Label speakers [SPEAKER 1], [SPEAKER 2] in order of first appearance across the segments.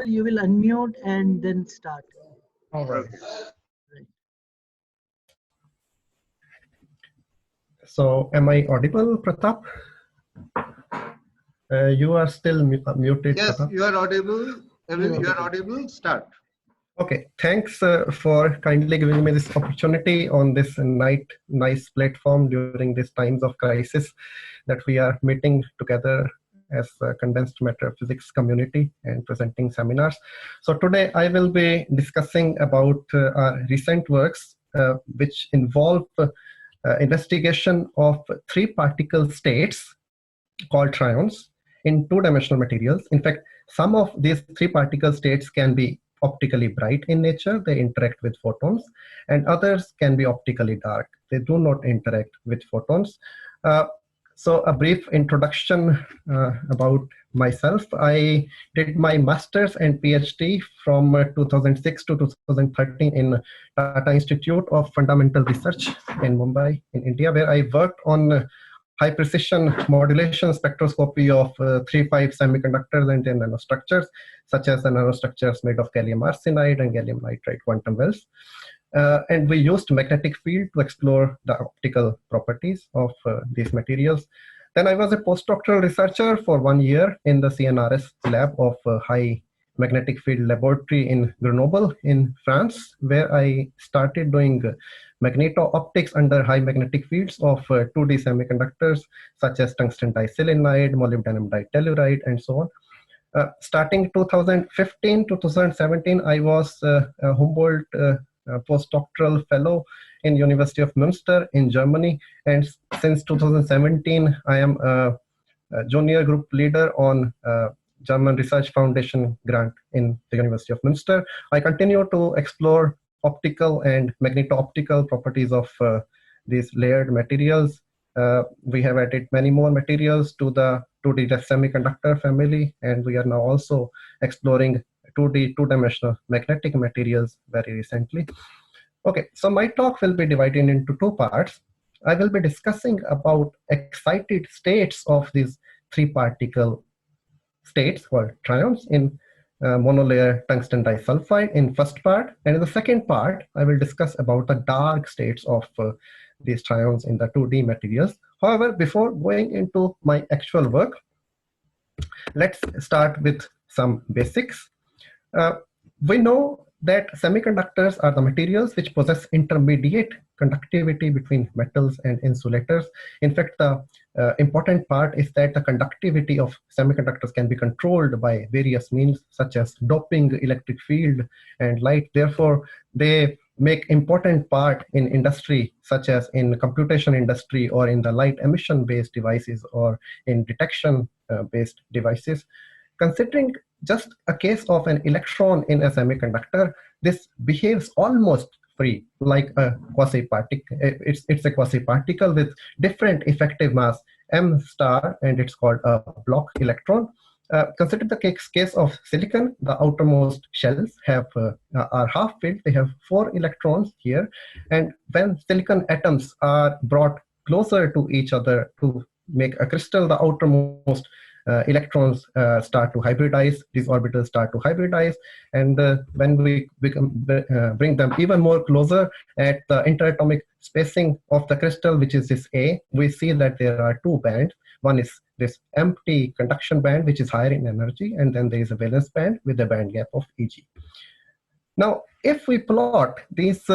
[SPEAKER 1] You will unmute and then start.
[SPEAKER 2] All right.
[SPEAKER 1] Right.
[SPEAKER 2] So, am I audible, Pratap? You are still muted,
[SPEAKER 3] Yes,
[SPEAKER 2] Pratap.
[SPEAKER 3] you are audible. You are audible. Start.
[SPEAKER 2] Okay, thanks for kindly giving me this opportunity on this nice platform during these times of crisis that we are meeting together as a condensed matter physics community and presenting seminars. So today I will be discussing about recent works which involve investigation of three particle states called Trions in two-dimensional materials. In fact, some of these three particle states can be optically bright in nature, they interact with photons, and others can be optically dark. They do not interact with photons. So a brief introduction about myself. I did my master's and PhD from 2006 to 2013 in Tata Institute of Fundamental Research in Mumbai, in India, where I worked on high precision modulation spectroscopy of 3-5 semiconductors and their nanostructures, such as the nanostructures made of gallium arsenide and gallium nitride quantum wells. And we used magnetic field to explore the optical properties of these materials. Then I was a postdoctoral researcher for 1 year in the CNRS lab of high magnetic field laboratory in Grenoble in France, where I started doing magneto-optics under high magnetic fields of 2D semiconductors such as tungsten diselenide, molybdenum ditelluride, and so on. Starting 2015 to 2017, I was a Humboldt postdoctoral fellow in University of Muenster in Germany, and since 2017, I am a junior group leader on German Research Foundation grant in the University of Muenster. I continue to explore optical and magneto-optical properties of these layered materials. We have added many more materials to the 2D semiconductor family, and we are now also exploring 2D, two-dimensional magnetic materials very recently. Okay, so my talk will be divided into two parts. I will be discussing about excited states of these three particle states called Trions in monolayer tungsten disulfide in first part, and in the second part I will discuss about the dark states of these Trions in the 2D materials. However, before going into my actual work, let's start with some basics. We know that semiconductors are the materials which possess intermediate conductivity between metals and insulators. In fact, the important part is that the conductivity of semiconductors can be controlled by various means such as doping, electric field, and light. Therefore, they make important part in industry such as in computation industry or in the light emission based devices or in detection based devices. Considering just a case of an electron in a semiconductor, this behaves almost free, like a quasiparticle. It's a quasiparticle with different effective mass m star, and it's called a block electron. Consider the case of silicon. The outermost shells are half filled. They have 4 electrons here, and when silicon atoms are brought closer to each other to make a crystal, the outermost electrons start to hybridize. These orbitals start to hybridize, and when we bring them even more closer at the interatomic spacing of the crystal, which is this A, we see that there are 2 bands. One is this empty conduction band, which is higher in energy, and then there is a valence band with a band gap of Eg. Now, if we plot these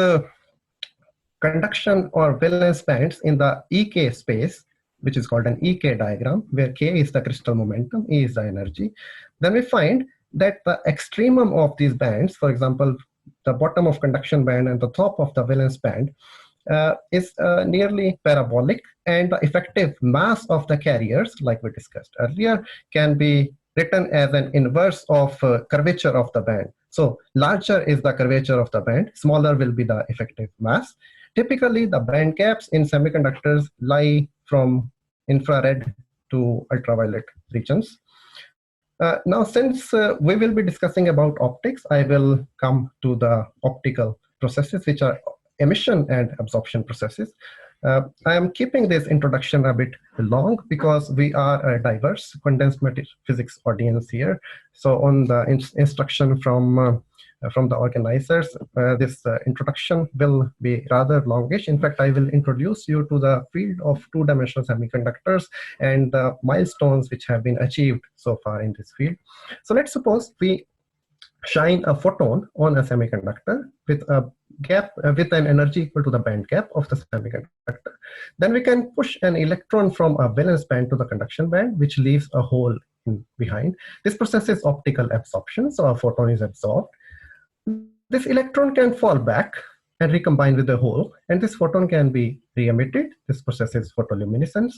[SPEAKER 2] conduction or valence bands in the Ek space, which is called an Ek diagram, where K is the crystal momentum, E is the energy, then we find that the extremum of these bands, for example, the bottom of conduction band and the top of the valence band, is nearly parabolic, and the effective mass of the carriers, like we discussed earlier, can be written as an inverse of curvature of the band. So larger is the curvature of the band, smaller will be the effective mass. Typically, the band gaps in semiconductors lie from infrared to ultraviolet regions. Now, since we will be discussing about optics, I will come to the optical processes, which are emission and absorption processes. I am keeping this introduction a bit long because we are a diverse condensed matter physics audience here. So on the instruction from the organizers, this introduction will be rather longish. In fact, I will introduce you to the field of two-dimensional semiconductors and the milestones which have been achieved so far in this field. So let's suppose we shine a photon on a semiconductor with a gap with an energy equal to the band gap of the semiconductor. Then we can push an electron from a valence band to the conduction band, which leaves a hole behind. This process is optical absorption, so a photon is absorbed. This electron can fall back and recombine with the hole, and this photon can be re-emitted. This process is photoluminescence.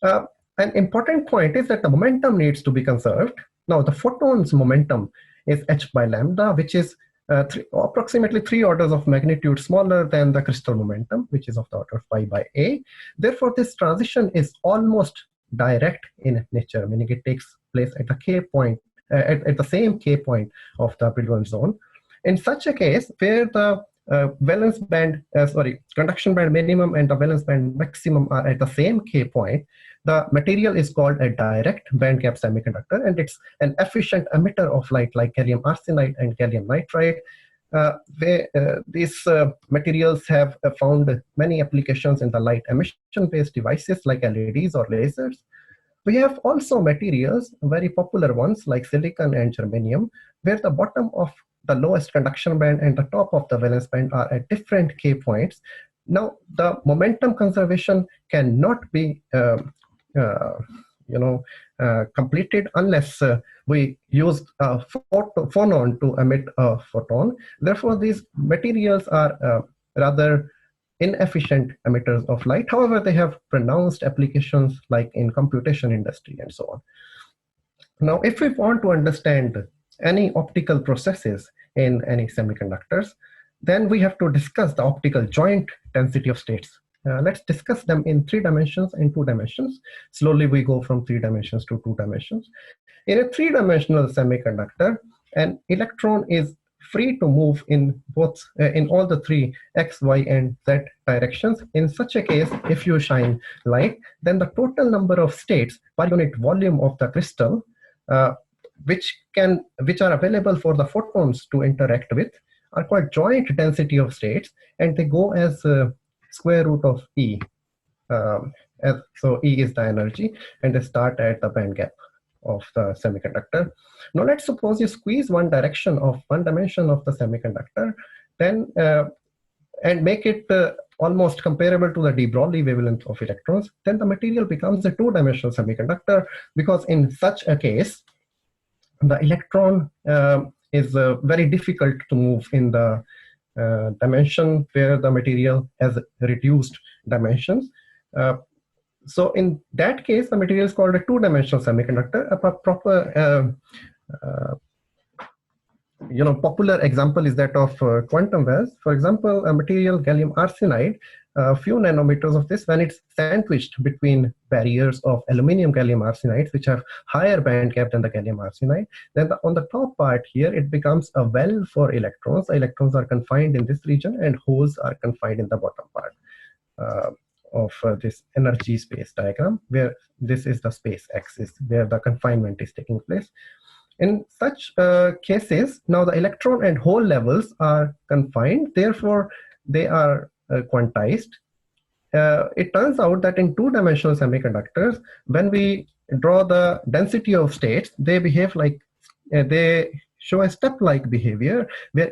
[SPEAKER 2] An important point is that the momentum needs to be conserved. Now, the photon's momentum is h by lambda, which is approximately 3 orders of magnitude smaller than the crystal momentum, which is of the order of pi by a. Therefore, this transition is almost direct in nature, meaning it takes place at the k point, at the same k point of the brilliant zone. In such a case, where the conduction band minimum and the valence band maximum are at the same k point, the material is called a direct band gap semiconductor, and it's an efficient emitter of light like gallium arsenide and gallium nitride. These materials have found many applications in the light emission-based devices like LEDs or lasers. We have also materials, very popular ones like silicon and germanium, where the bottom of the lowest conduction band and the top of the valence band are at different k points. Now, the momentum conservation cannot be completed unless we use a phonon to emit a photon. Therefore, these materials are rather inefficient emitters of light. However, they have pronounced applications like in computation industry and so on. Now, if we want to understand any optical processes in any semiconductors, then we have to discuss the optical joint density of states. Let's discuss them in 3 dimensions and 2 dimensions. Slowly we go from 3 dimensions to 2 dimensions. In a 3-dimensional semiconductor, an electron is free to move in both in all the 3 x, y, and z directions. In such a case, if you shine light, then the total number of states per unit volume of the crystal, which are available for the photons to interact with, are called joint density of states, and they go as square root of E. So E is the energy, and they start at the band gap of the semiconductor. Now let's suppose you squeeze one dimension of the semiconductor, then and make it almost comparable to the de Broglie wavelength of electrons. Then the material becomes a 2-dimensional semiconductor, because in such a case, the electron is very difficult to move in the dimension where the material has reduced dimensions. So in that case, the material is called a 2-dimensional semiconductor. A proper, popular example is that of quantum wells. For example, a material gallium arsenide, a few nanometers of this, when it's sandwiched between barriers of aluminum gallium arsenides, which have higher band gap than the gallium arsenide, then on the top part here, it becomes a well for electrons. Electrons are confined in this region, and holes are confined in the bottom part of this energy space diagram, where this is the space axis where the confinement is taking place. In such cases, now the electron and hole levels are confined, therefore they are quantized. It turns out that in 2-dimensional semiconductors, when we draw the density of states, they behave like, they show a step-like behavior, where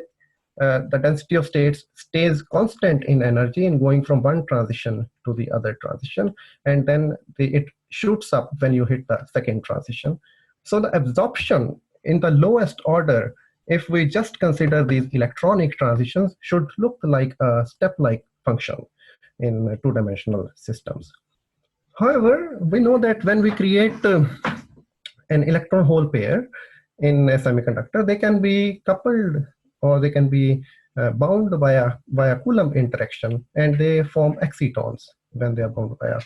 [SPEAKER 2] the density of states stays constant in energy in going from one transition to the other transition, and then it shoots up when you hit the second transition. So the absorption in the lowest order, if we just consider these electronic transitions, should look like a step-like function in 2-dimensional systems. However, we know that when we create an electron-hole pair in a semiconductor, they can be coupled or they can be bound via Coulomb interaction, and they form excitons when they are bound via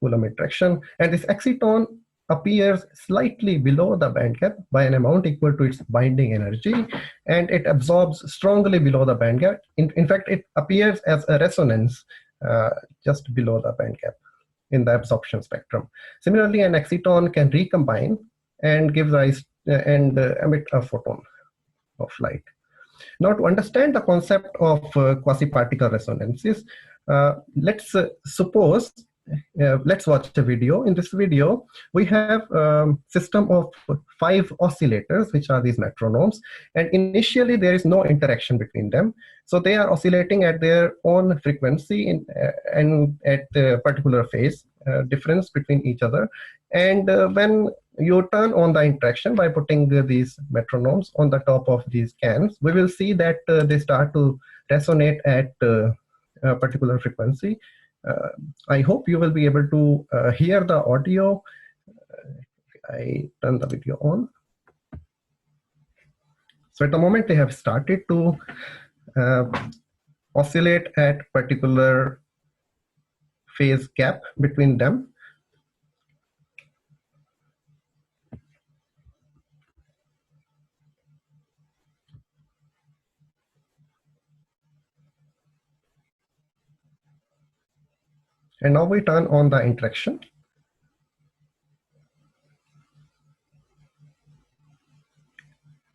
[SPEAKER 2] Coulomb interaction. And this exciton appears slightly below the band gap by an amount equal to its binding energy, and it absorbs strongly below the band gap. In fact, it appears as a resonance just below the band gap in the absorption spectrum. Similarly, an exciton can recombine and give rise and emit a photon of light. Now, to understand the concept of quasi-particle resonances, let's suppose, let's watch a video. In this video, we have a system of 5 oscillators, which are these metronomes, and initially there is no interaction between them. So they are oscillating at their own frequency and at a particular phase difference between each other. And when you turn on the interaction by putting these metronomes on the top of these cans, we will see that they start to resonate at a particular frequency. I hope you will be able to hear the audio. I turn the video on. So at the moment they have started to oscillate at particular phase gap between them. And now we turn on the interaction.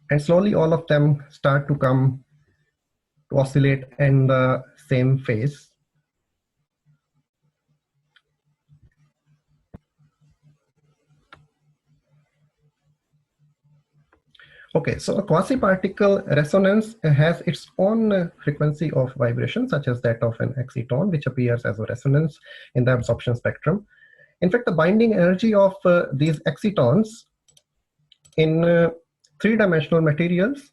[SPEAKER 2] And slowly all of them start to come to oscillate in the same phase. Okay, so a quasi-particle resonance has its own frequency of vibration, such as that of an exciton, which appears as a resonance in the absorption spectrum. In fact, the binding energy of these excitons in three-dimensional materials,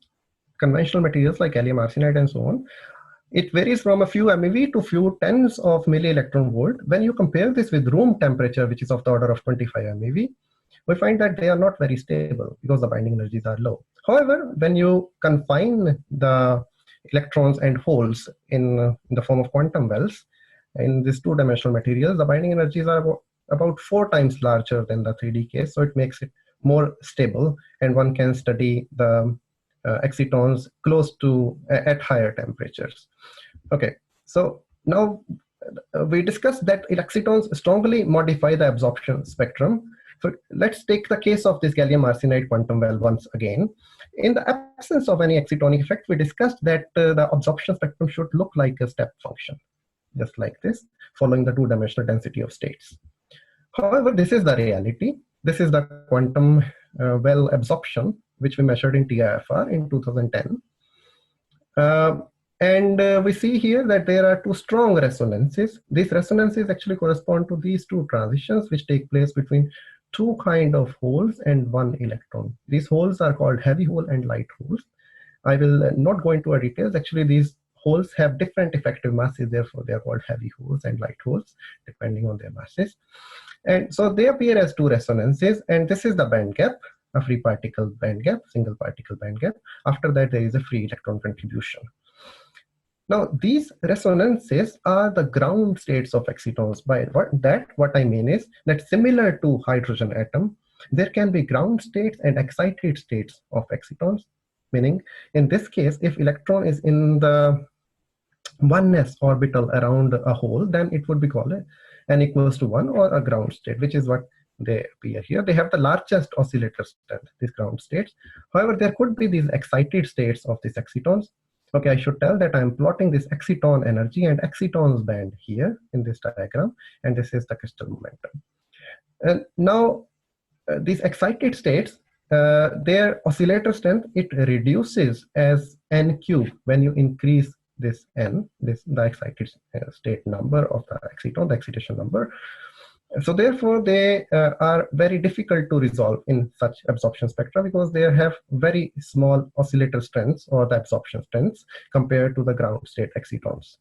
[SPEAKER 2] conventional materials like gallium arsenide and so on, it varies from a few MeV to few tens of milli-electron volt. When you compare this with room temperature, which is of the order of 25 MeV, we find that they are not very stable because the binding energies are low. However, when you confine the electrons and holes in the form of quantum wells in these two-dimensional materials, the binding energies are about 4 times larger than the 3D case, so it makes it more stable, and one can study the excitons close to at higher temperatures. Okay, so now we discussed that excitons strongly modify the absorption spectrum. So let's take the case of this gallium arsenide quantum well once again. In the absence of any excitonic effect, we discussed that the absorption spectrum should look like a step function, just like this, following the two-dimensional density of states. However, this is the reality. This is the quantum well absorption, which we measured in TIFR in 2010. And we see here that there are 2 strong resonances. These resonances actually correspond to these 2 transitions, which take place between 2 kind of holes and 1 electron. These holes are called heavy hole and light holes. I will not go into details. Actually, these holes have different effective masses, therefore they are called heavy holes and light holes, depending on their masses. And so they appear as 2 resonances, and this is the band gap, a free particle band gap, single particle band gap. After that, there is a free electron contribution. Now, these resonances are the ground states of excitons. By what I mean is that similar to hydrogen atom, there can be ground states and excited states of excitons, meaning in this case, if electron is in the oneness orbital around a hole, then it would be called n equals to 1 or a ground state, which is what they appear here. They have the largest oscillator strength, these ground states. However, there could be these excited states of these excitons. Okay, I should tell that I'm plotting this exciton energy and excitons band here in this diagram, and this is the crystal momentum. And now, these excited states, their oscillator strength, it reduces as n cube when you increase this n, the excited state number of the exciton, the excitation number. So therefore, they are very difficult to resolve in such absorption spectra because they have very small oscillator strengths or the absorption strengths compared to the ground state excitons.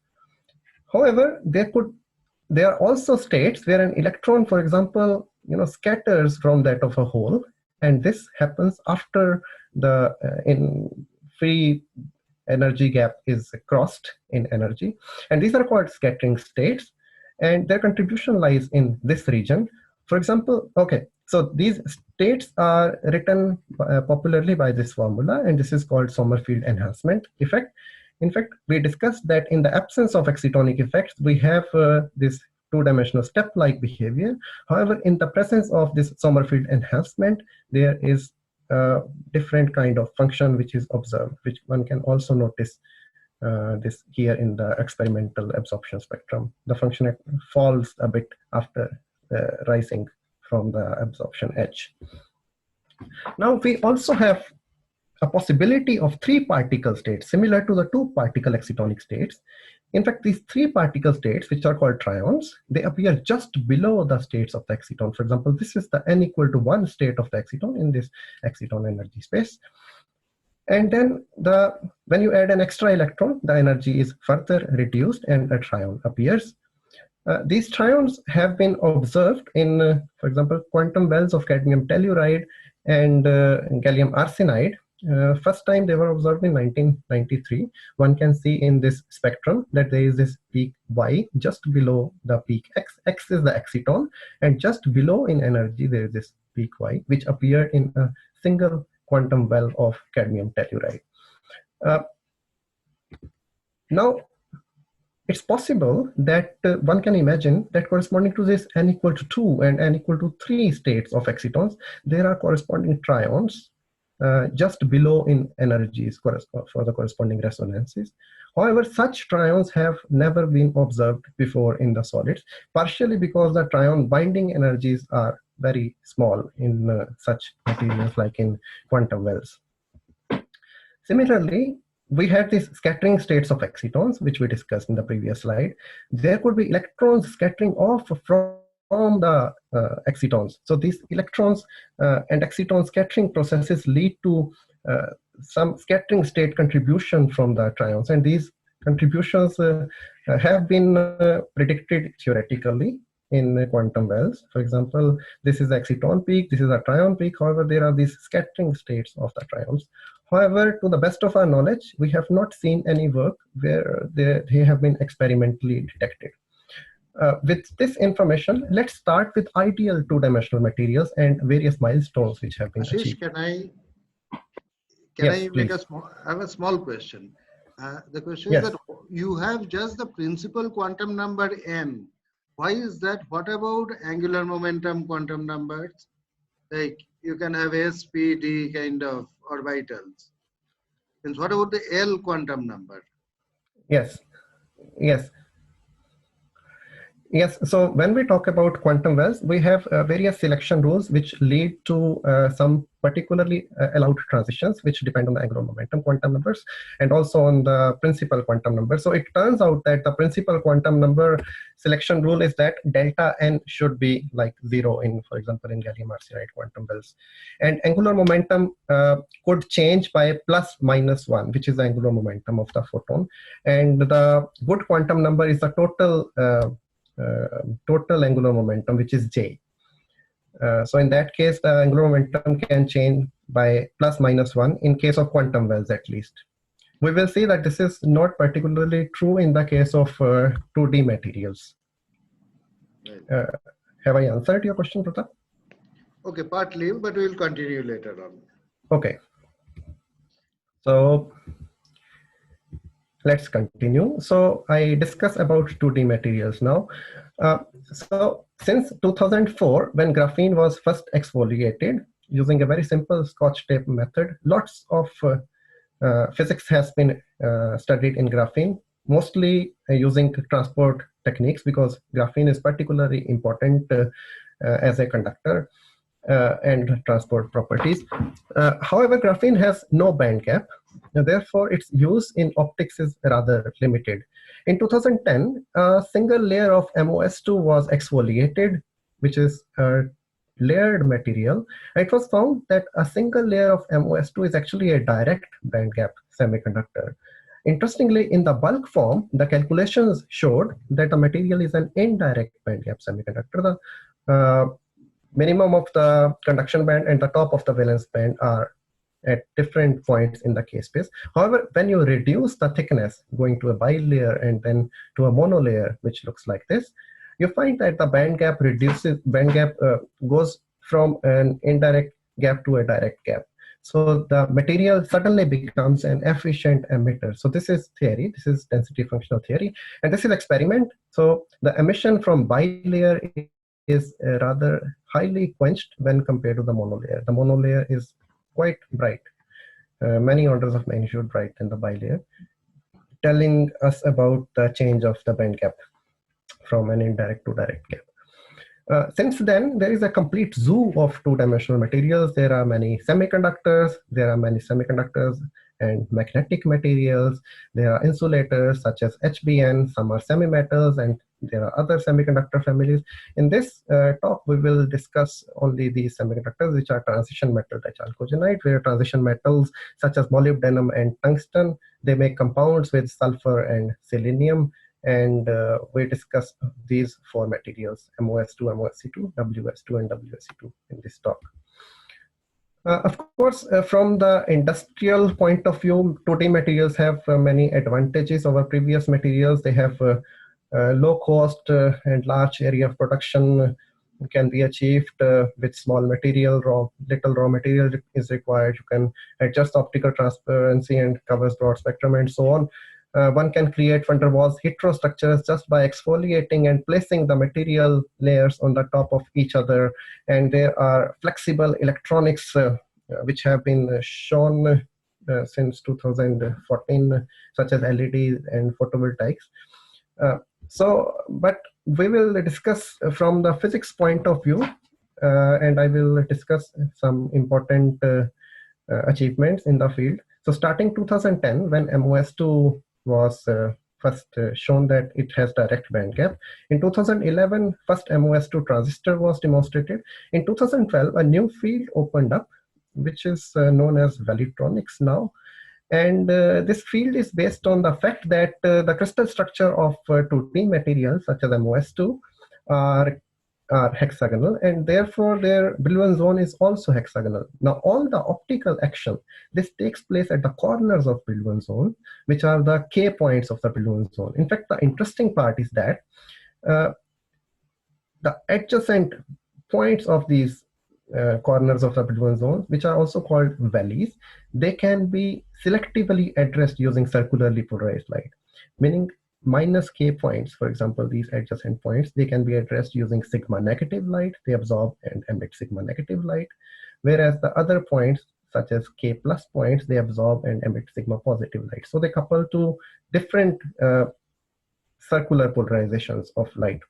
[SPEAKER 2] However, there are also states where an electron, for example, scatters from that of a hole, and this happens after the free energy gap is crossed in energy, and these are called scattering states, and their contribution lies in this region. For example, okay, so these states are written popularly by this formula, and this is called Sommerfeld enhancement effect. In fact, we discussed that in the absence of excitonic effects, we have this two-dimensional step-like behavior. However, in the presence of this Sommerfeld enhancement, there is a different kind of function which is observed, which one can also notice this here in the experimental absorption spectrum. The function falls a bit after rising from the absorption edge. Now we also have a possibility of three particle states similar to the two particle excitonic states. In fact, these three particle states, which are called trions, they appear just below the states of the exciton. For example, this is the n equal to 1 state of the exciton in this exciton energy space. And then when you add an extra electron, the energy is further reduced and a trion appears. These trions have been observed in, for example, quantum wells of cadmium telluride and gallium arsenide. First time they were observed in 1993. One can see in this spectrum that there is this peak Y just below the peak X. X is the exciton, and just below in energy there is this peak Y, which appeared in a single quantum well of cadmium telluride. Now, it's possible that one can imagine that corresponding to this n equal to 2 and n equal to 3 states of excitons, there are corresponding trions just below in energies for the corresponding resonances. However, such trions have never been observed before in the solids, partially because the trion binding energies are very small in such materials like in quantum wells. Similarly, we had these scattering states of excitons, which we discussed in the previous slide. There could be electrons scattering off from the excitons. So these electrons and exciton scattering processes lead to some scattering state contribution from the trions. And these contributions have been predicted theoretically in quantum wells. For example, this is the exciton peak, this is a trion peak. However, there are these scattering states of the trions. However, to the best of our knowledge, we have not seen any work where they have been experimentally detected. With this information, let's start with ideal two-dimensional materials and various milestones which have been achieved.
[SPEAKER 3] Can I
[SPEAKER 2] Yes,
[SPEAKER 3] make
[SPEAKER 2] please.
[SPEAKER 3] I have a small question. The question
[SPEAKER 2] Yes.
[SPEAKER 3] is that you have just the principal quantum number n. Why is that? What about angular momentum quantum numbers? Like you can have s, p, d kind of orbitals. And what about the L quantum number?
[SPEAKER 2] Yes, yes. Yes, so when we talk about quantum wells, we have various selection rules which lead to some particularly allowed transitions which depend on the angular momentum quantum numbers and also on the principal quantum number. So it turns out that the principal quantum number selection rule is that delta n should be like 0 in, for example, in gallium arsenide quantum wells. And angular momentum could change by plus minus 1, which is the angular momentum of the photon. And the good quantum number is the total angular momentum, which is J. So in that case, the angular momentum can change by plus minus 1 in case of quantum wells at least. We will see that this is not particularly true in the case of 2D materials.
[SPEAKER 3] Right.
[SPEAKER 2] Have I answered your question, Pratap?
[SPEAKER 3] Okay, partly, but we will continue later on.
[SPEAKER 2] Okay. So let's continue. So I discuss about 2D materials now. So since 2004, when graphene was first exfoliated using a very simple Scotch tape method, lots of physics has been studied in graphene, mostly using transport techniques because graphene is particularly important as a conductor and transport properties. However, graphene has no band gap. Therefore, its use in optics is rather limited. In 2010, a single layer of MOS2 was exfoliated, which is a layered material. It was found that a single layer of MOS2 is actually a direct bandgap semiconductor. Interestingly, in the bulk form, the calculations showed that the material is an indirect bandgap semiconductor. The minimum of the conduction band and the top of the valence band are at different points in the K space. However, when you reduce the thickness going to a bilayer and then to a monolayer, which looks like this, you find that the bandgap goes from an indirect gap to a direct gap. So the material suddenly becomes an efficient emitter. So this is theory, this is density functional theory, and this is experiment. So the emission from bilayer is rather highly quenched when compared to the monolayer. The monolayer is quite bright, many orders of magnitude bright than the bilayer, telling us about the change of the band gap from an indirect to direct gap. Since then, there is a complete zoo of two-dimensional materials. There are many semiconductors, and magnetic materials. There are insulators such as HBN, some are semi-metals, and there are other semiconductor families. In this talk, we will discuss only these semiconductors, which are transition metal dichalcogenide, where transition metals such as molybdenum and tungsten, they make compounds with sulfur and selenium. And we discuss these four materials, MOS2, MOSC2, WS2, and WSC2 in this talk. Of course, from the industrial point of view, 2D materials have many advantages over previous materials. They have low cost and large area of production can be achieved with small material, little raw material is required. You can adjust optical transparency and covers broad spectrum and so on. One can create van der Waals hetero structures just by exfoliating and placing the material layers on the top of each other. And there are flexible electronics which have been shown since 2014, such as LEDs and photovoltaics. But we will discuss from the physics point of view, and I will discuss some important achievements in the field. So starting 2010, when MOS2 was first shown that it has direct band gap. In 2011, first MOS2 transistor was demonstrated. In 2012, a new field opened up, which is known as valleytronics now. And this field is based on the fact that the crystal structure of 2D materials, such as MOS2, are hexagonal, and therefore their Brillouin zone is also hexagonal. Now, all the optical action, this takes place at the corners of Brillouin zone, which are the K points of the Brillouin zone. In fact, the interesting part is that the adjacent points of these corners of the Brillouin zone, which are also called valleys, they can be selectively addressed using circularly polarized light, meaning minus K points, for example, these adjacent points, they can be addressed using sigma negative light. They absorb and emit sigma negative light, whereas the other points, such as K plus points, they absorb and emit sigma positive light. So they couple to different circular polarizations of light.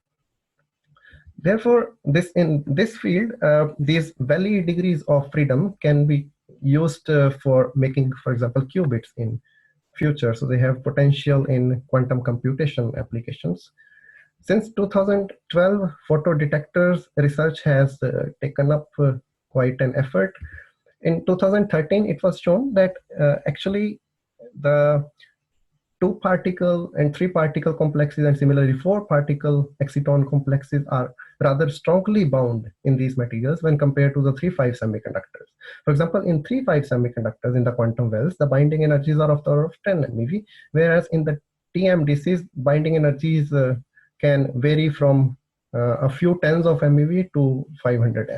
[SPEAKER 2] Therefore, in this field, these valley degrees of freedom can be used for making, for example, qubits in future. So they have potential in quantum computation applications. Since 2012, photodetectors research has taken up quite an effort. In 2013, it was shown that actually the 2-particle and 3-particle complexes and similarly 4-particle exciton complexes are rather strongly bound in these materials when compared to the 3-5 semiconductors. For example, in 3-5 semiconductors in the quantum wells, the binding energies are of the order of 10 MeV, whereas in the TMDCs, binding energies can vary from a few tens of MeV to 500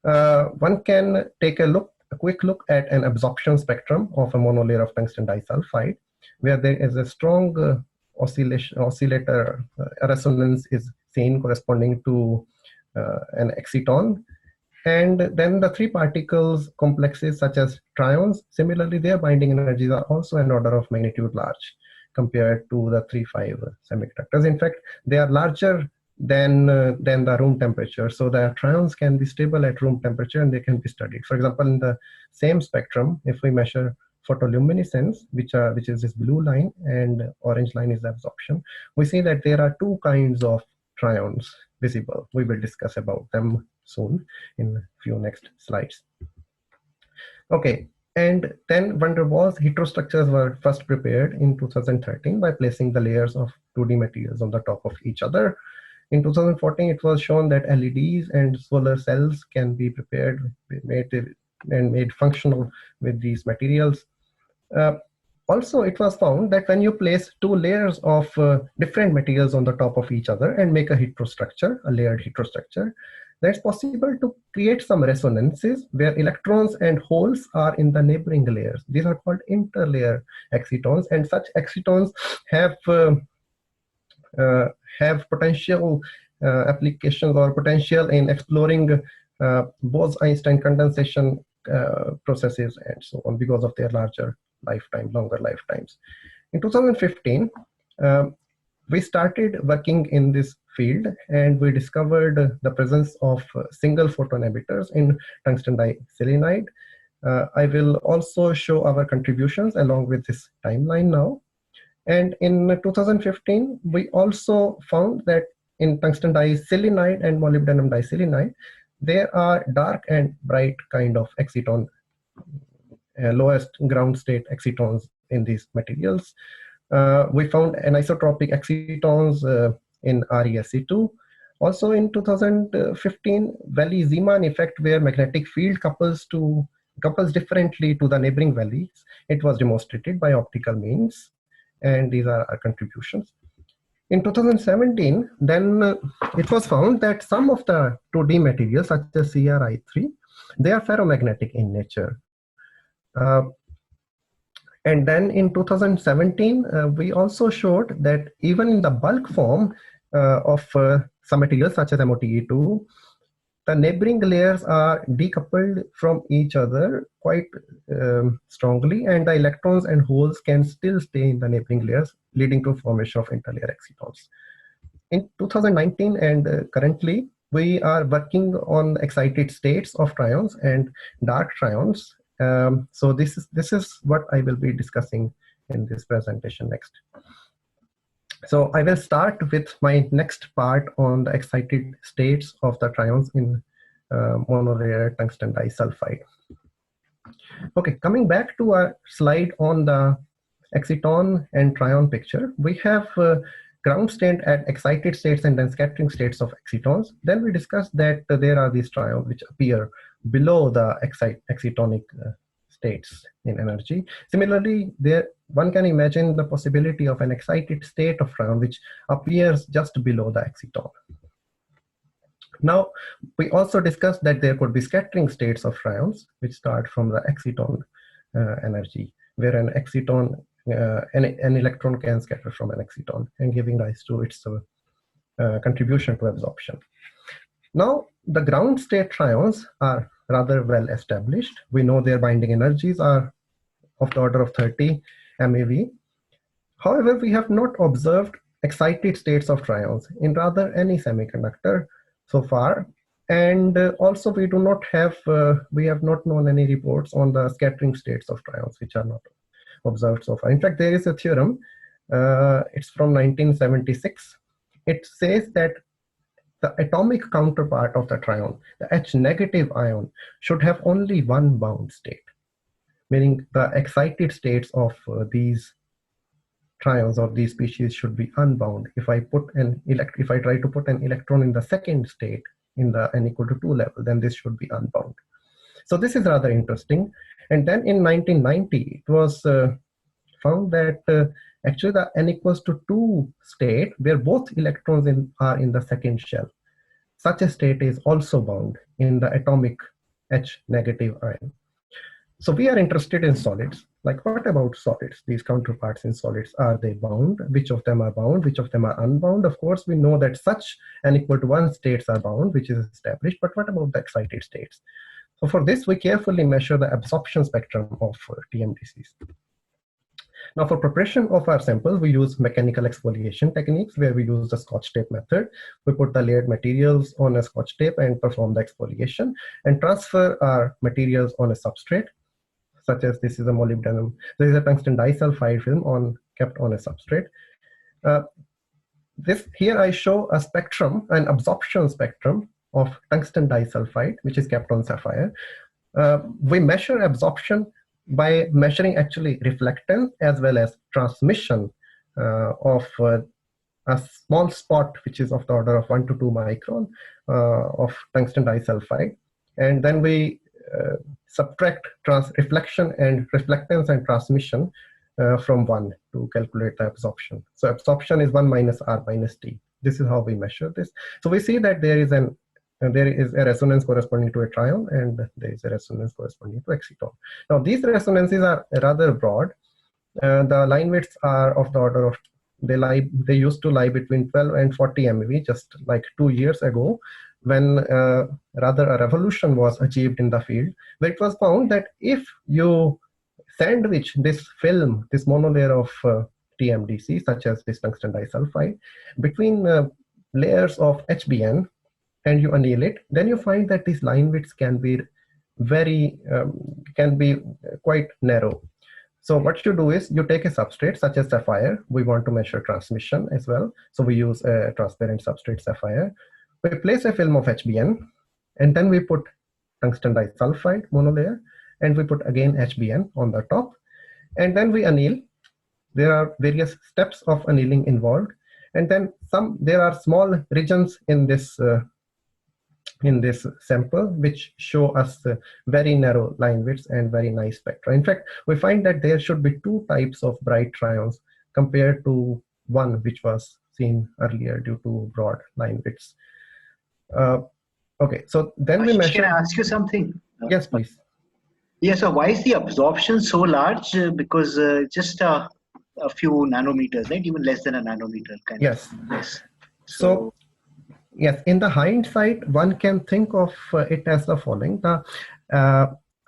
[SPEAKER 2] MeV. One can take a quick look at an absorption spectrum of a monolayer of tungsten disulfide, where there is a strong oscillator resonance is seen corresponding to an exciton. And then the 3-particles complexes such as Trions, similarly their binding energies are also an order of magnitude large compared to the 3-5 semiconductors. In fact, they are larger than the room temperature. So the Trions can be stable at room temperature and they can be studied. For example, in the same spectrum, if we measure photoluminescence, which is this blue line, and orange line is the absorption, we see that there are 2 kinds of Trions visible. We will discuss about them soon in a few next slides. Okay, and then van der Waals heterostructures were first prepared in 2013 by placing the layers of 2D materials on the top of each other. In 2014, it was shown that LEDs and solar cells can be prepared, made functional with these materials. Also, it was found that when you place 2 layers of different materials on the top of each other and make a heterostructure, a layered heterostructure, that's possible to create some resonances where electrons and holes are in the neighboring layers. These are called interlayer excitons, and such excitons have potential applications or potential in exploring Bose-Einstein condensation processes and so on because of their longer lifetimes. In 2015, we started working in this field, and we discovered the presence of single photon emitters in tungsten diselenide. I will also show our contributions along with this timeline now. And in 2015, we also found that in tungsten diselenide and molybdenum diselenide, there are dark and bright kind of exciton, lowest ground state excitons in these materials. We found anisotropic excitons in ReSe2. Also in 2015, Valley-Zeeman effect, where magnetic field couples differently to the neighboring valleys. It was demonstrated by optical means, and these are our contributions. In 2017, then it was found that some of the 2D materials, such as CRI3, they are ferromagnetic in nature. And then in 2017, we also showed that even in the bulk form of some materials such as MOTE2, the neighboring layers are decoupled from each other quite strongly, and the electrons and holes can still stay in the neighboring layers, leading to formation of interlayer excitons. In 2019 and currently, we are working on excited states of trions and dark trions. So this is what I will be discussing in this presentation next. So I will start with my next part on the excited states of the trions in monolayer tungsten disulfide. Okay, coming back to our slide on the exciton and trion picture, we have ground state at excited states and then scattering states of excitons. Then we discussed that there are these trions which appear below the excitonic states in energy. Similarly, one can imagine the possibility of an excited state of trion which appears just below the exciton. Now, we also discussed that there could be scattering states of trions which start from the exciton energy, where an exciton, an electron can scatter from an exciton and giving rise to its contribution to absorption. Now, the ground state trions are rather well established. We know their binding energies are of the order of 30 MeV. However, we have not observed excited states of trions in rather any semiconductor so far. And also we do not have, we have not known any reports on the scattering states of trions, which are not observed so far. In fact, there is a theorem, it's from 1976. It says that the atomic counterpart of the trion, the H negative ion, should have only one bound state, meaning the excited states of these trions or these species should be unbound. If I try to put an electron in the second state in the n equal to 2 level, then this should be unbound. So this is rather interesting. And then in 1990, it was found that actually the n equals to 2 state, where both electrons are in the second shell, such a state is also bound in the atomic H negative ion. So we are interested in solids. Like, what about solids? These counterparts in solids, are they bound? Which of them are bound? Which of them are unbound? Of course, we know that such n equal to 1 states are bound, which is established, but what about the excited states? So for this, we carefully measure the absorption spectrum of TMDCs. Now, for preparation of our sample, we use mechanical exfoliation techniques, where we use the Scotch tape method. We put the layered materials on a Scotch tape and perform the exfoliation and transfer our materials on a substrate, such as this is a molybdenum. This is a tungsten disulfide film kept on a substrate. Here I show a spectrum, an absorption spectrum of tungsten disulfide, which is kept on sapphire. We measure absorption by measuring actually reflectance as well as transmission of a small spot, which is of the order of 1 to 2 micron of tungsten disulfide. And then we subtract reflection and reflectance and transmission from 1 to calculate the absorption. So absorption is 1 minus R minus T. This is how we measure this. So we see that there is an there is a resonance corresponding to a trion, and there is a resonance corresponding to exciton. Now, these resonances are rather broad. The line widths are of the order of, they used to lie between 12 and 40 MeV just like 2 years ago, when rather a revolution was achieved in the field, where it was found that if you sandwich this film, this monolayer of TMDC, such as this tungsten disulfide, between layers of HBN, and you anneal it, then you find that these line widths can be quite narrow. So what you do is you take a substrate such as sapphire. We want to measure transmission as well, so we use a transparent substrate sapphire. We place a film of HBN, and then we put tungsten disulfide monolayer, and we put again HBN on the top, and then we anneal. There are various steps of annealing involved, and then there are small regions in this sample which show us very narrow line widths and very nice spectra. In fact, we find that there should be 2 types of bright trions compared to one which was seen earlier due to broad line widths. Okay, so then we measure.
[SPEAKER 4] Can I ask you something?
[SPEAKER 2] Yes, please.
[SPEAKER 4] Yeah, so why is the absorption so large? Because just a few nanometers, right? Even less than a nanometer kind
[SPEAKER 2] yes.
[SPEAKER 4] of. Yes.
[SPEAKER 2] So yes, in the hindsight, one can think of it as the following. The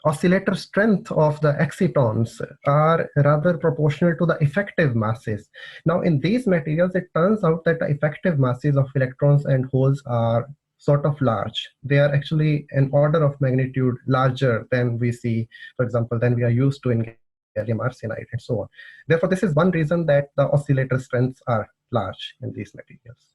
[SPEAKER 2] oscillator strength of the excitons are rather proportional to the effective masses. Now, in these materials, it turns out that the effective masses of electrons and holes are sort of large. They are actually an order of magnitude larger than we see, for example, than we are used to in gallium arsenide and so on. Therefore, this is one reason that the oscillator strengths are large in these materials.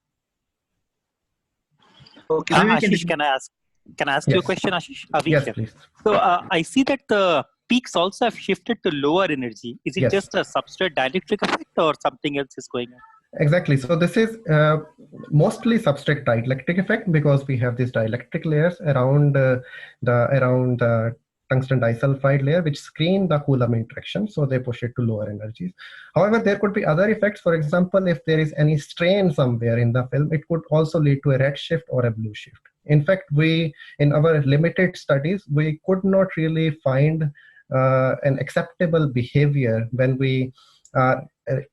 [SPEAKER 4] Okay,
[SPEAKER 5] Ashish, can I ask
[SPEAKER 2] yes.
[SPEAKER 5] you a question, Ashish?
[SPEAKER 2] Yes, please.
[SPEAKER 5] So I see that the peaks also have shifted to lower energy. Is it
[SPEAKER 2] yes.
[SPEAKER 5] just a substrate dielectric effect or something else is going on?
[SPEAKER 2] Exactly. So this is mostly substrate dielectric effect, because we have these dielectric layers around the tungsten disulfide layer, which screen the Coulomb interaction, so they push it to lower energies. However, there could be other effects. For example, if there is any strain somewhere in the film, it could also lead to a red shift or a blue shift. In fact, in our limited studies, we could not really find an acceptable behavior when we are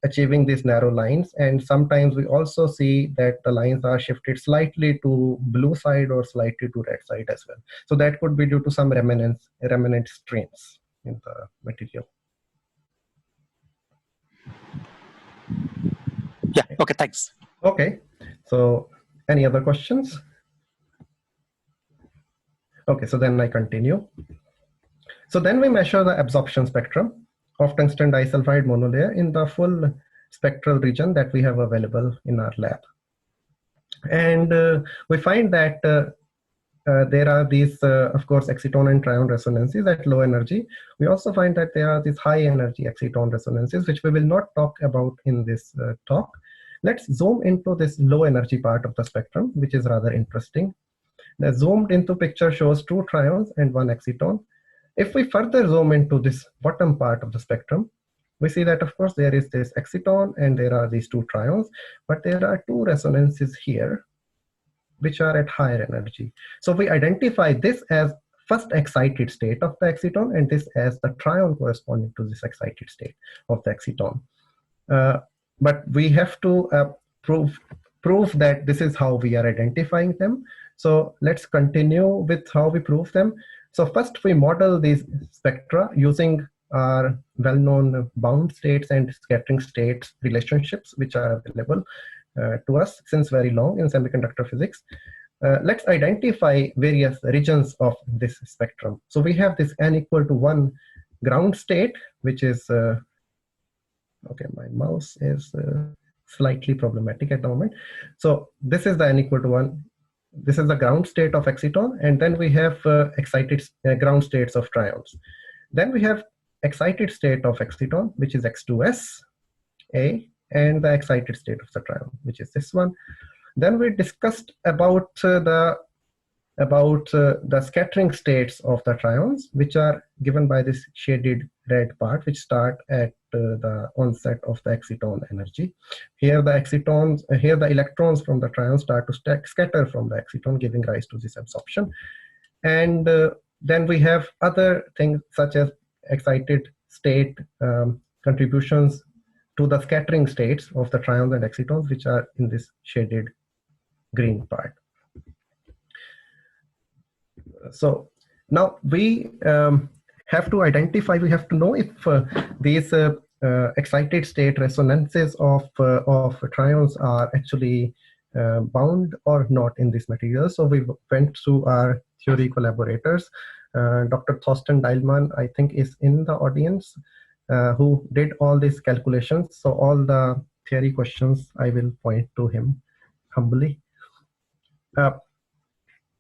[SPEAKER 2] achieving these narrow lines, and sometimes we also see that the lines are shifted slightly to blue side or slightly to red side as well. So that could be due to some remnant strains in the material.
[SPEAKER 5] Yeah, okay, thanks.
[SPEAKER 2] Okay, so any other questions? Okay, so then I continue. So then we measure the absorption spectrum of tungsten disulfide monolayer in the full spectral region that we have available in our lab. And we find that there are these, of course, exciton and trion resonances at low energy. We also find that there are these high energy exciton resonances, which we will not talk about in this talk. Let's zoom into this low energy part of the spectrum, which is rather interesting. The zoomed into picture shows 2 trions and 1 exciton. If we further zoom into this bottom part of the spectrum, we see that, of course, there is this exciton and there are these 2 trions, but there are 2 resonances here, which are at higher energy. So we identify this as first excited state of the exciton, and this as the trion corresponding to this excited state of the exciton. But we have to prove that this is how we are identifying them. So let's continue with how we prove them. So first we model these spectra using our well-known bound states and scattering states relationships, which are available to us since very long in semiconductor physics. Let's identify various regions of this spectrum. So we have this n equal to 1 ground state, which is, okay, my mouse is slightly problematic at the moment. So this is the n equal to 1. This is the ground state of exciton, and then we have excited ground states of trions. Then we have excited state of exciton, which is X2S, A, and the excited state of the trion, which is this one. Then we discussed about the scattering states of the trions, which are given by this shaded red part, which start at the onset of the exciton energy. Here the electrons from the trion start to scatter from the exciton, giving rise to this absorption. And then we have other things such as excited state contributions to the scattering states of the trions and excitons, which are in this shaded green part. So now we have to identify, we have to know if these excited state resonances of trions are actually bound or not in this material. So we went through our theory collaborators. Dr. Thorsten Dielman, I think, is in the audience, who did all these calculations. So all the theory questions, I will point to him humbly.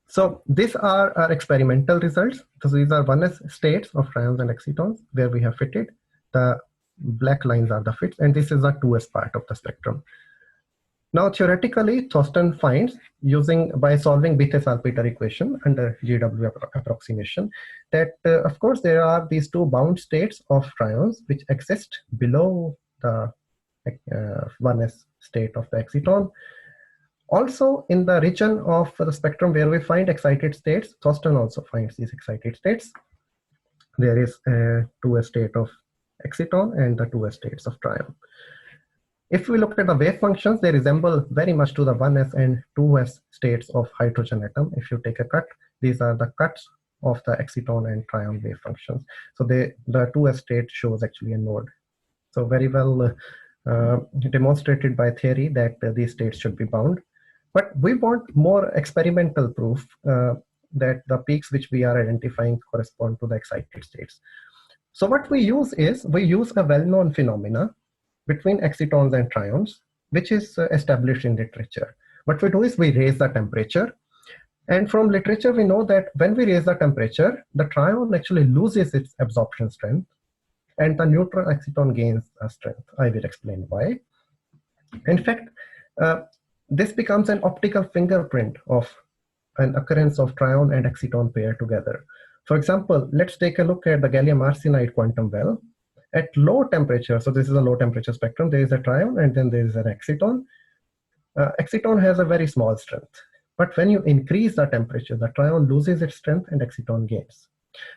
[SPEAKER 2] So these are our experimental results. So these are 1s states of trions and excitons where we have fitted. The black lines are the fits, and this is the 2s part of the spectrum. Now theoretically, Thorsten finds, by solving Bethe-Salpeter equation under GW approximation, that of course there are these two bound states of trions which exist below the 1s state of the exciton. Also, in the region of the spectrum where we find excited states, Thorsten also finds these excited states. There is a 2s state of exciton and the 2s states of trion. If we look at the wave functions, they resemble very much to the 1s and 2s states of hydrogen atom. If you take a cut, these are the cuts of the exciton and trion wave functions. So the 2s state shows actually a node. So very well demonstrated by theory that these states should be bound. But we want more experimental proof that the peaks which we are identifying correspond to the excited states. So what we use is, we use a well-known phenomena between excitons and trions, which is established in literature. What we do is we raise the temperature. And from literature, we know that when we raise the temperature, the trion actually loses its absorption strength and the neutral exciton gains strength. I will explain why. In fact, this becomes an optical fingerprint of an occurrence of trion and exciton pair together. For example, let's take a look at the gallium arsenide quantum well. At low temperature, so this is a low temperature spectrum, there is a trion and then there is an exciton. Exciton has a very small strength. But when you increase the temperature, the trion loses its strength and exciton gains.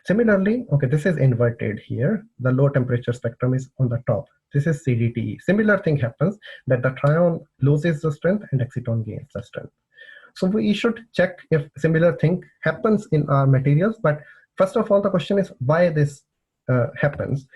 [SPEAKER 2] Similarly, okay, this is inverted here. The low temperature spectrum is on the top. This is CDTE. Similar thing happens, that the trion loses the strength and exciton gains the strength. So we should check if similar thing happens in our materials. But first of all, the question is why this happens.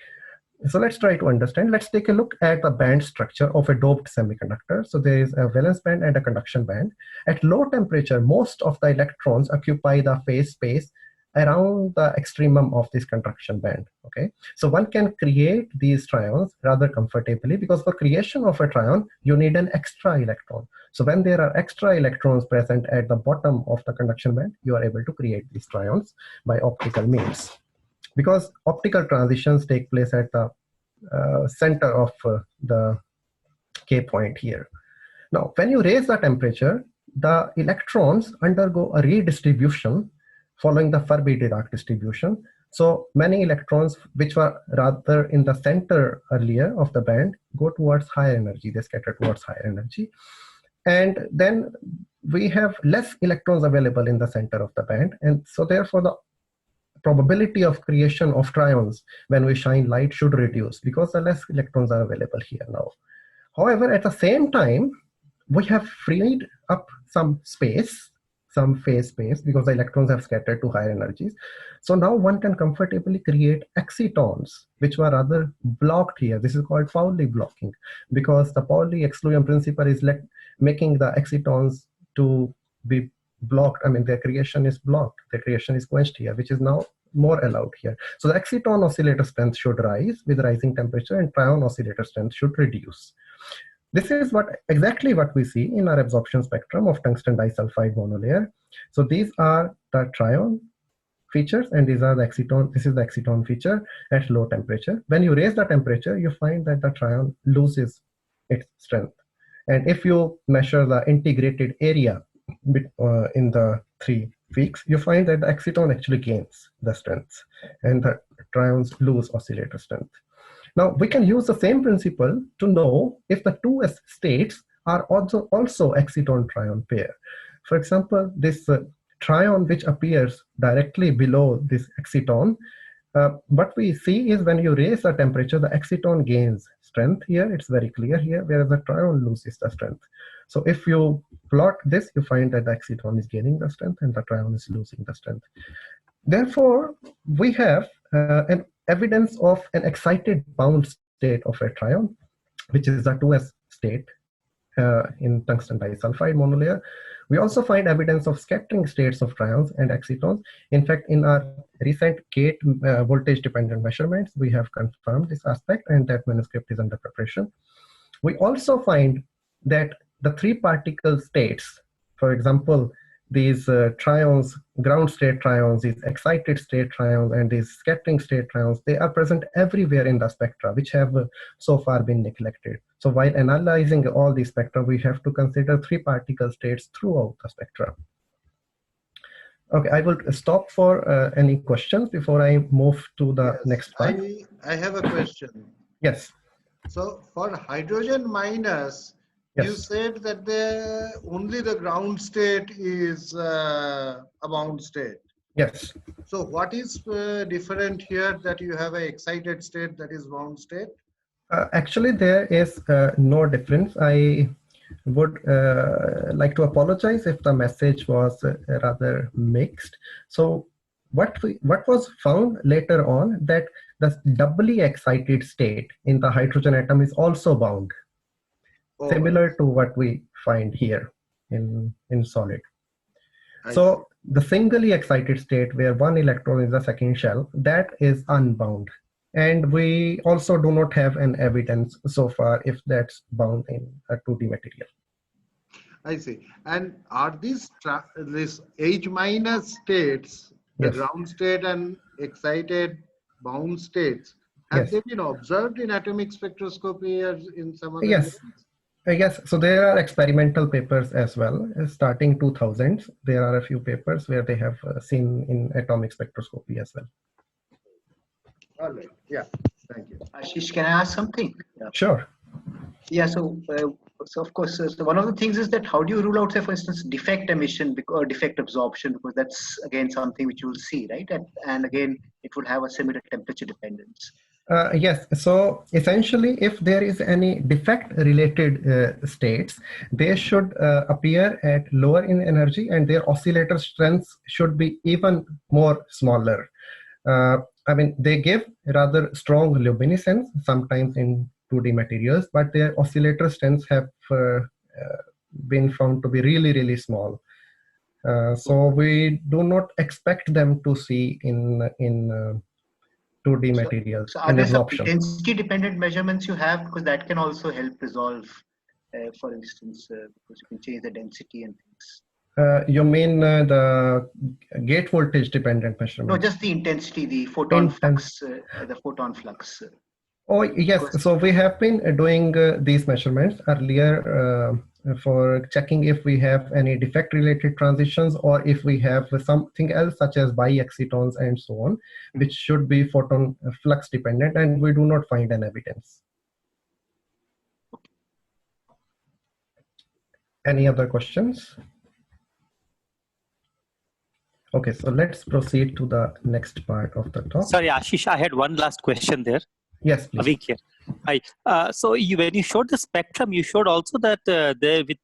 [SPEAKER 2] So let's try to understand. Let's take a look at the band structure of a doped semiconductor. So there is a valence band and a conduction band. At low temperature, most of the electrons occupy the phase space around the extremum of this conduction band. Okay, so one can create these trions rather comfortably, because for creation of a trion, you need an extra electron. So when there are extra electrons present at the bottom of the conduction band, you are able to create these trions by optical means, because optical transitions take place at the center of the K point here. Now, when you raise the temperature, the electrons undergo a redistribution following the Furby-Dirac distribution. So many electrons which were rather in the center earlier of the band go towards higher energy, they scatter towards higher energy. And then we have less electrons available in the center of the band. And so therefore the probability of creation of trions when we shine light should reduce, because the less electrons are available here now. However, at the same time, we have freed up some space, some phase space, because the electrons have scattered to higher energies. So now one can comfortably create excitons, which were rather blocked here. This is called Pauli blocking, because the Pauli exclusion principle is making the excitons to be blocked. I mean, their creation is blocked, their creation is quenched here, which is now more allowed here. So the exciton oscillator strength should rise with rising temperature, and trion oscillator strength should reduce. This is exactly what we see in our absorption spectrum of tungsten disulfide monolayer. So these are the trion features, and these are the exciton. This is the exciton feature at low temperature. When you raise the temperature, you find that the trion loses its strength. And if you measure the integrated area in the 3 peaks, you find that the exciton actually gains the strength, and the trions lose oscillator strength. Now we can use the same principle to know if the two states are also exciton-trion pair. For example, this trion which appears directly below this exciton, what we see is when you raise the temperature, the exciton gains strength here. It's very clear here, whereas the trion loses the strength. So if you plot this, you find that the exciton is gaining the strength and the trion is losing the strength. Therefore, we have an evidence of an excited bound state of a trion, which is the 2s state in tungsten disulfide monolayer. We also find evidence of scattering states of trions and excitons. In fact, in our recent gate voltage dependent measurements, we have confirmed this aspect, and that manuscript is under preparation. We also find that the 3 particle states, for example, these trions, ground state trions, these excited state trions, and these scattering state trions, they are present everywhere in the spectra, which have so far been neglected. So while analyzing all these spectra, we have to consider 3 particle states throughout the spectra. Okay, I will stop for any questions before I move to the next part.
[SPEAKER 3] I have a question.
[SPEAKER 2] Yes.
[SPEAKER 3] So for hydrogen minus,
[SPEAKER 2] yes.
[SPEAKER 3] You said that only the ground state is a bound state.
[SPEAKER 2] Yes.
[SPEAKER 3] So what is different here that you have an excited state that is bound state?
[SPEAKER 2] Actually, there is no difference. I would like to apologize if the message was rather mixed. So what was found later on, that the doubly excited state in the hydrogen atom is also bound, similar to what we find here in solid. So the singly excited state where one electron is the second shell, that is unbound. And we also do not have an evidence so far if that's bound in a 2D material.
[SPEAKER 3] I see. And are these this H minus states, the ground state and excited bound states, have they been observed in atomic spectroscopy or in some other
[SPEAKER 2] Yes. Yes, so there are experimental papers as well. Starting 2000s, there are a few papers where they have seen in atomic spectroscopy as well.
[SPEAKER 3] All right. Yeah. Thank you.
[SPEAKER 4] Ashish, can I ask something?
[SPEAKER 2] Yeah. Sure.
[SPEAKER 4] Yeah. So of course, so one of the things is that how do you rule out, say, for instance, defect emission or defect absorption? Because that's again something which you will see, right? And again, it would have a similar temperature dependence.
[SPEAKER 2] Yes. So essentially, if there is any defect-related states, they should appear at lower in energy, and their oscillator strengths should be even more smaller. I mean, they give rather strong luminescence sometimes in 2D materials, but their oscillator strengths have been found to be really, really small. So we do not expect them to see in 2D materials.
[SPEAKER 4] So are there some density-dependent measurements you have, because that can also help resolve, for instance, because you can change the density and things.
[SPEAKER 2] You mean the gate voltage dependent measurement?
[SPEAKER 4] No, just the intensity, the photon flux, the photon flux.
[SPEAKER 2] Oh, yes. So we have been doing these measurements earlier for checking if we have any defect related transitions, or if we have something else such as bi-excitons and so on, which should be photon flux dependent, and we do not find an evidence. Any other questions? Okay, so let's proceed to the next part of the talk.
[SPEAKER 5] Sorry, Ashish, I had one last question there.
[SPEAKER 2] Yes, please.
[SPEAKER 5] Avik here. Hi. So when you showed the spectrum, you showed also that there with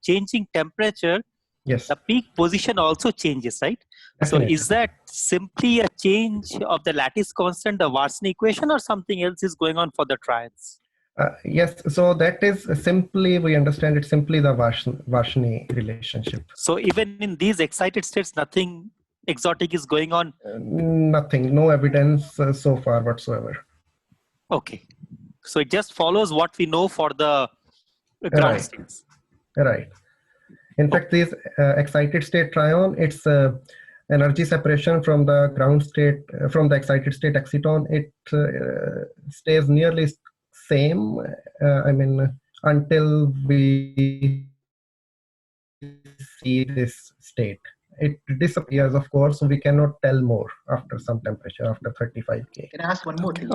[SPEAKER 5] changing temperature,
[SPEAKER 2] yes,
[SPEAKER 5] the peak position also changes, right?
[SPEAKER 2] Definitely.
[SPEAKER 5] So is that simply a change of the lattice constant, the Varsny equation, or something else is going on for the trions?
[SPEAKER 2] Yes, so that is simply, we understand it simply the Varsny relationship.
[SPEAKER 5] So even in these excited states, nothing exotic is going on?
[SPEAKER 2] Nothing, no evidence so far whatsoever.
[SPEAKER 5] Okay. So it just follows what we know for the ground states.
[SPEAKER 2] Right. In fact, this excited state trion, it's energy separation from the ground state, from the excited state exciton, it stays nearly same, I mean, until we see this state. It disappears, of course, so we cannot tell more after some temperature, after 35 K.
[SPEAKER 4] Can I ask one more thing?